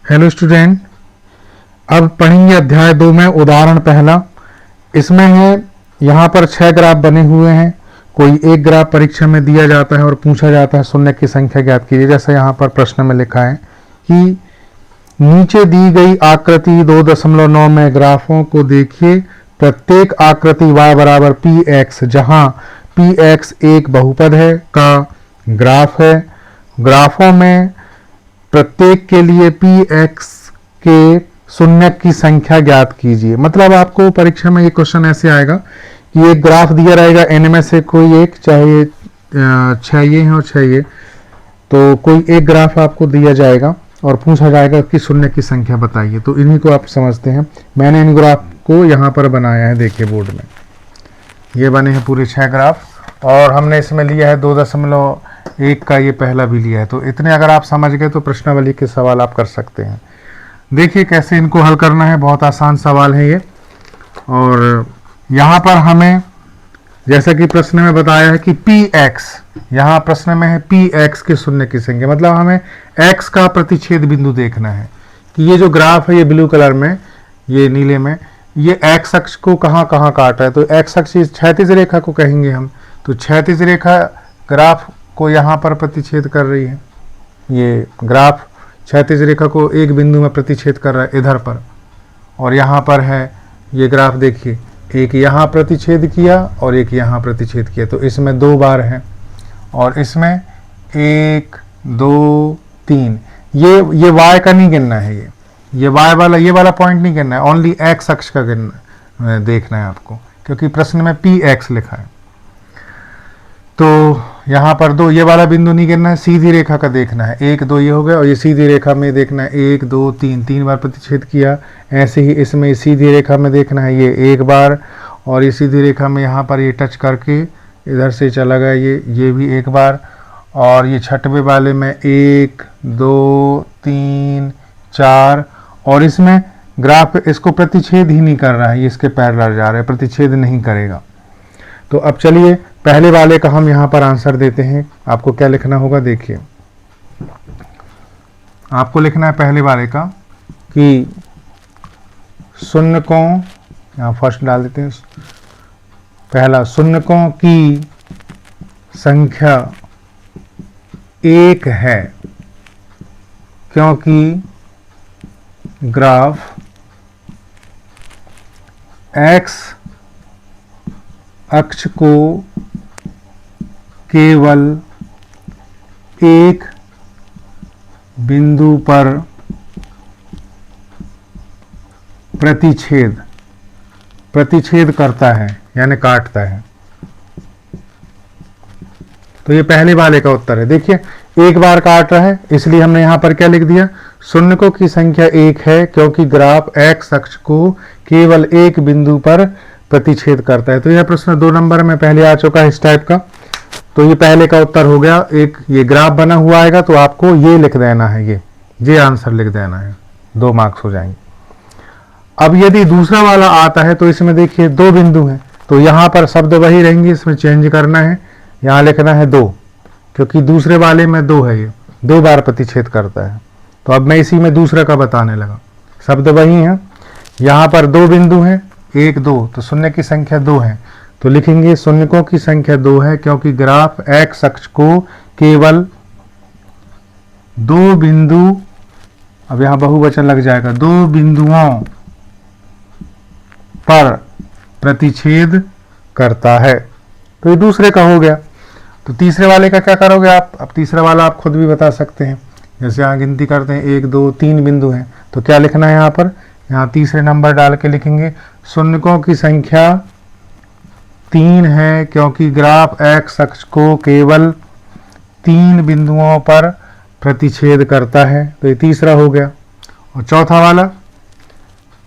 Hello student, अब पढ़ेंगे अध्याय 2 में उदाहरण पहला। इसमें है यहाँ पर 6 ग्राफ बने हुए हैं। कोई एक ग्राफ परीक्षा में दिया जाता है और पूछा जाता है शून्य की संख्या ज्ञात कीजिए। जैसे यहाँ पर प्रश्न में लिखा है कि नीचे दी गई आकृति 2.9 में ग्राफों को देखिए। प्रत्येक आकृति y बराबर पी एक्स, जहाँ पी एक्स एक बहुपद है, का ग्राफ है। ग्राफों में प्रत्येक के लिए पी एक्स के शून्य की संख्या ज्ञात कीजिए। मतलब आपको परीक्षा में ये क्वेश्चन ऐसे आएगा कि एक ग्राफ दिया रहेगा, n में से कोई एक, चाहे 6 ये हैं और 6 ये, तो कोई एक ग्राफ आपको दिया जाएगा और पूछा जाएगा कि शून्य की संख्या बताइए। तो इन्हीं को आप समझते हैं। मैंने इन ग्राफ को यहाँ पर बनाया है, देखिए बोर्ड में ये बने हैं पूरे 6 ग्राफ और हमने इसमें लिया है 2.1 का ये पहला भी लिया है। तो इतने अगर आप समझ गए तो प्रश्नावली के सवाल आप कर सकते हैं। देखिए कैसे इनको हल करना है, बहुत आसान सवाल है ये। और यहाँ पर हमें जैसा कि प्रश्न में बताया है कि पी एक्स, यहाँ प्रश्न में है पी एक्स के शून्य की संख्या, मतलब हमें एक्स का प्रतिच्छेद बिंदु देखना है कि ये जो ग्राफ है ये ब्लू कलर में, ये नीले में, ये एक्स अक्ष को कहाँ कहाँ काट रहा है। तो एक्स अक्ष इस क्षैतिज रेखा को कहेंगे हम। तो क्षैतिज रेखा ग्राफ को यहाँ पर प्रतिच्छेद कर रही है। ये ग्राफ क्षैतिज रेखा को एक बिंदु में प्रतिच्छेद कर रहा है इधर पर, और यहाँ पर है ये ग्राफ, देखिए एक यहाँ प्रतिच्छेद किया और एक यहाँ प्रतिच्छेद किया। तो इसमें 2 बार है और इसमें 1 2 3। ये y का नहीं गिनना है, ये y वाला, ये वाला पॉइंट नहीं गिनना है, ओनली x अक्ष का गिनना देखना है आपको, क्योंकि प्रश्न में पी एक्स लिखा है। तो यहाँ पर 2, ये वाला बिंदु नहीं गिनना है, सीधी रेखा का देखना है। 1 2 ये हो गया और ये सीधी रेखा में देखना है 1 2 3, 3 बार प्रतिच्छेद किया। ऐसे ही इसमें सीधी रेखा में देखना है ये 1 बार, और ये सीधी रेखा में यहाँ पर ये टच करके इधर से चला गया ये भी 1 बार। और ये छठवें वाले में 1 2 3 4, और इसमें ग्राफ इसको प्रतिच्छेद ही नहीं कर रहा है, ये इसके पैरेलल जा रहा है, प्रतिच्छेद नहीं करेगा। तो अब चलिए पहले वाले का हम यहाँ पर आंसर देते हैं। आपको क्या लिखना होगा, देखिए आपको लिखना है पहले वाले का कि शून्यकों, यहाँ फर्स्ट डाल देते हैं पहला, शून्यकों की संख्या 1 है क्योंकि ग्राफ एक्स अक्ष को केवल एक बिंदु पर प्रतिच्छेद करता है, यानी काटता है। तो ये पहले वाले का उत्तर है। देखिए एक बार काट रहा है, इसलिए हमने यहां पर क्या लिख दिया, शून्यकों की संख्या 1 है क्योंकि ग्राफ एक्स अक्ष को केवल एक बिंदु पर प्रतिच्छेद करता है। तो यह प्रश्न 2 नंबर में पहले आ चुका है इस टाइप का। तो ये पहले का उत्तर हो गया। एक ये ग्राफ बना हुआ आएगा तो आपको ये लिख देना है, ये आंसर लिख देना है, 2 मार्क्स हो जाएंगे। अब यदि दूसरा वाला आता है तो इसमें देखिए 2 बिंदु हैं, तो यहाँ पर शब्द वही रहेंगे, इसमें चेंज करना है, यहाँ लिखना है 2, क्योंकि दूसरे वाले में 2 है, ये 2 बार प्रतिच्छेद करता है। तो अब मैं इसी में दूसरा का बताने लगा, शब्द वही है। यहाँ पर 2 बिंदु हैं, 1 2, तो शून्य की संख्या 2 है। तो लिखेंगे शून्यकों की संख्या 2 है क्योंकि ग्राफ एक्स अक्ष को केवल 2 बिंदु, अब यहाँ बहुवचन लग जाएगा, 2 बिंदुओं पर प्रतिच्छेद करता है। तो ये दूसरे का हो गया। तो तीसरे वाले का क्या करोगे आप? अब तीसरा वाला आप खुद भी बता सकते हैं। जैसे यहाँ गिनती करते हैं 1 2 3 बिंदु हैं, तो क्या लिखना है यहाँ पर, यहाँ तीसरे नंबर डाल के लिखेंगे शून्यकों की संख्या 3 है क्योंकि ग्राफ एक्स अक्ष को केवल 3 बिंदुओं पर प्रतिच्छेद करता है। तो ये तीसरा हो गया। और चौथा वाला,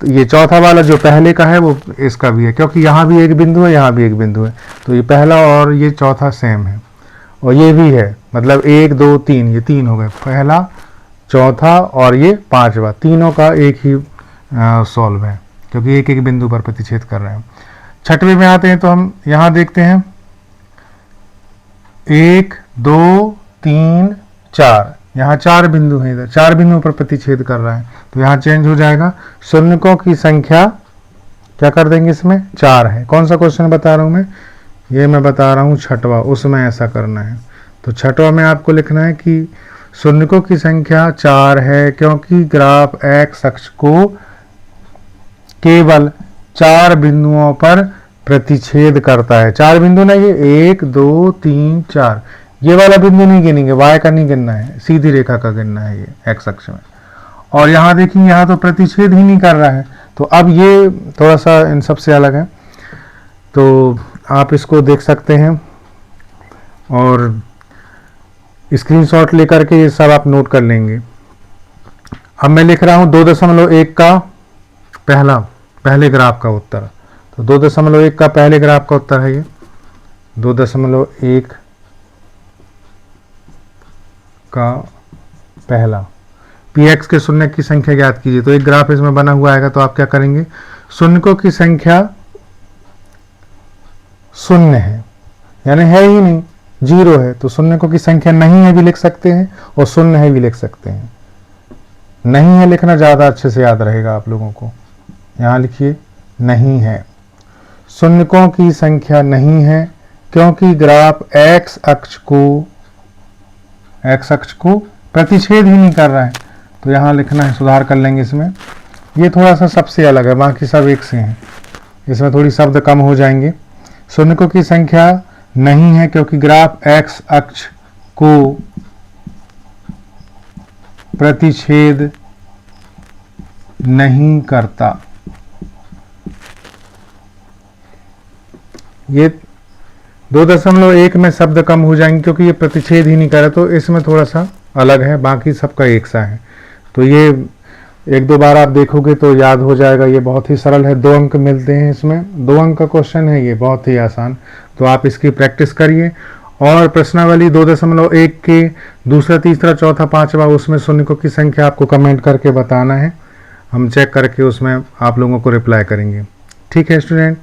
तो ये चौथा वाला जो पहले का है वो इसका भी है, क्योंकि यहाँ भी एक बिंदु है, यहाँ भी एक बिंदु है। तो ये पहला और ये चौथा सेम है, और ये भी है, मतलब 1 2 3, ये 3 हो गए, पहला चौथा और ये 5वां, तीनों का एक ही सॉल्व है क्योंकि एक एक बिंदु पर प्रतिच्छेद कर रहे हैं। छठवें में आते हैं तो हम यहाँ देखते हैं 1 2 3 4, यहाँ 4 बिंदु हैं, इधर 4 बिंदुओं पर प्रतिच्छेद कर रहा है, तो यहाँ चेंज हो जाएगा। शून्यकों की संख्या क्या कर देंगे, इसमें 4 है। कौन सा क्वेश्चन बता रहा हूँ मैं, ये मैं बता रहा हूँ छठवा, उसमें ऐसा करना है। तो छठवा में आपको लिखना है कि शून्यकों की संख्या 4 है क्योंकि ग्राफ एक्स अक्ष को केवल 4 बिंदुओं पर प्रतिच्छेद करता है। 4 बिंदु ना, ये 1 2 3 4, ये वाला बिंदु नहीं गिनेंगे, वाई का नहीं गिनना है, सीधी रेखा का गिनना है ये एक्स अक्ष में। और यहाँ देखिए, यहाँ तो प्रतिच्छेद ही नहीं कर रहा है, तो अब ये थोड़ा सा इन सब से अलग है, तो आप इसको देख सकते हैं और स्क्रीनशॉट लेकर के ये सब आप नोट कर लेंगे। अब मैं लिख रहा हूँ 2.1 का पहले ग्राफ का उत्तर। तो 2.1 का पहले ग्राफ का उत्तर है ये 2.1 का पहला। px के शून्य की संख्या ज्ञात कीजिए। तो एक ग्राफ इसमें बना हुआ आएगा, तो आप क्या करेंगे, शून्यकों की संख्या 0 है, यानी है ही नहीं, 0 है, तो शून्यकों की संख्या नहीं है भी लिख सकते हैं और 0 है भी लिख सकते हैं। नहीं है लिखना ज़्यादा अच्छे से याद रहेगा आप लोगों को। यहाँ लिखिए नहीं है, शून्यकों की संख्या नहीं है क्योंकि ग्राफ एक्स अक्ष को प्रतिच्छेद ही नहीं कर रहा है। तो यहाँ लिखना है, सुधार कर लेंगे इसमें, ये थोड़ा सा सबसे अलग है, बाकी सब एक से हैं, इसमें थोड़ी शब्द कम हो जाएंगे। शून्यकों की संख्या नहीं है क्योंकि ग्राफ एक्स अक्ष को प्रतिच्छेद नहीं करता। ये 2.1 में शब्द कम हो जाएंगे क्योंकि ये प्रतिच्छेद ही नहीं कर रहा, तो इसमें थोड़ा सा अलग है, बाकी सबका एक सा है। तो ये 1-2 बार आप देखोगे तो याद हो जाएगा, ये बहुत ही सरल है, 2 अंक मिलते हैं इसमें, 2 अंक का क्वेश्चन है ये, बहुत ही आसान। तो आप इसकी प्रैक्टिस करिए। और प्रश्नावली 2.1 के दूसरा, तीसरा, चौथा, पांचवा, उसमें शून्यकों की संख्या आपको कमेंट करके बताना है, हम चेक करके उसमें आप लोगों को रिप्लाई करेंगे। ठीक है स्टूडेंट।